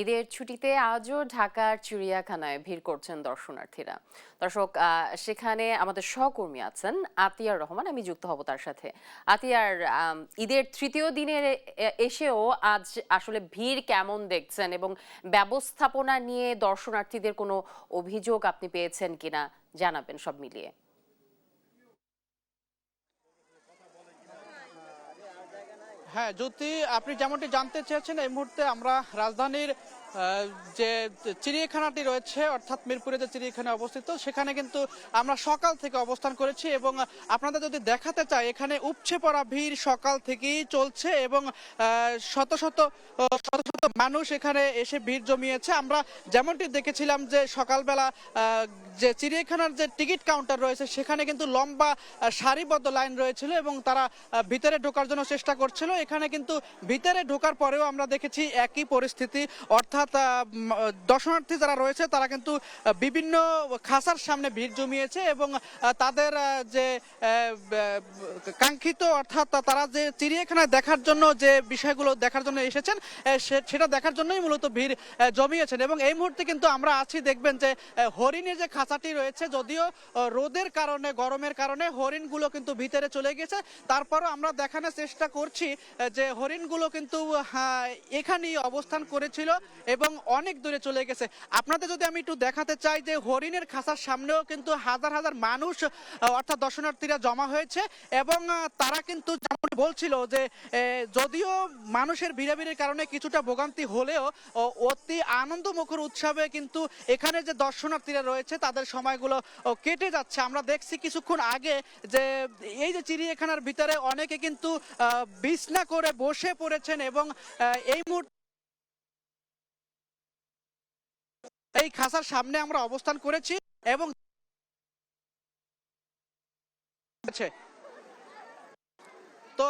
ঈদের ছুটিতে আজও ঢাকার চিড়িয়াখানায় ভিড় করছেন দর্শনার্থীরা। দর্শক, সেখানে আমাদের সহকর্মী আছেন আতিয়ার রহমান, আমি যুক্ত হব তার সাথে। আতিয়ার, ঈদের তৃতীয় দিনের এসেও আজ আসলে ভিড় কেমন দেখছেন, এবং ব্যবস্থাপনা নিয়ে দর্শনার্থীদের কোনো অভিযোগ আপনি পেয়েছেন কিনা জানাবেন সব মিলিয়ে। হ্যাঁ, জ্যোতি, আপনি যেমনটি জানতে চেয়েছেন, এই মুহূর্তে আমরা রাজধানীর যে চিড়িয়াখানাটি রয়েছে, অর্থাৎ মিরপুরে যে চিড়িয়াখানা অবস্থিত, সেখানে কিন্তু আমরা সকাল থেকে অবস্থান করেছি এবং আপনাদের যদি দেখাতে চাই, এখানে উপচে পড়া ভিড় সকাল থেকেই চলছে এবং শত শত শত শত মানুষ এখানে এসে ভিড় জমিয়েছে। আমরা যেমনটি দেখেছিলাম যে সকালবেলা যে চিড়িয়াখানার যে টিকিট কাউন্টার রয়েছে, সেখানে কিন্তু লম্বা সারিবদ্ধ লাইন রয়েছিল এবং তারা ভিতরে ঢোকার জন্য চেষ্টা করছিল। এখানে কিন্তু ভিতরে ঢোকার পরেও আমরা দেখেছি একই পরিস্থিতি, অর্থাৎ দর্শনার্থী যারা রয়েছে তারা কিন্তু বিভিন্ন খাসার সামনে ভিড় জমিয়েছে এবং তাদের যে কাঙ্ক্ষিত, অর্থাৎ তারা যে চিড়িয়াখানায় দেখার জন্য যে বিষয়গুলো দেখার জন্য এসেছেন, সেটা দেখার জন্যই মূলত ভিড় জমিয়েছেন। এবং এই মুহূর্তে কিন্তু আমরা আছি, দেখবেন যে হরিণের যে খাঁচাটি রয়েছে, যদিও রোদের কারণে, গরমের কারণে হরিণগুলো কিন্তু ভিতরে চলে গেছে, তারপরও আমরা দেখানোর চেষ্টা করছি যে হরিণগুলো কিন্তু এখানেই অবস্থান করেছিল এবং অনেক দূরে চলে গেছে। আপনাদের যদি আমি একটু দেখাতে চাই যে হরিণের খাঁচার সামনেও কিন্তু হাজার হাজার মানুষ, অর্থাৎ দর্শনার্থীরা জমা হয়েছে এবং তারা কিন্তু যেমন বলছিল যে যদিও মানুষের ভিড়াভিড়ির কারণে কিছুটা ভোগান্তি হলেও অতি আনন্দমুখর উৎসবে কিন্তু এখানে যে দর্শনার্থীরা রয়েছে তাদের সময়গুলো কেটে যাচ্ছে। আমরা দেখছি কিছুক্ষণ আগে যে এই যে চিড়িয়াখানার ভিতরে অনেকে কিন্তু বিছনা করে বসে পড়েছেন এবং এই মুহূর্তে এই খাঁচার সামনে আমরা অবস্থান করেছি এবং তো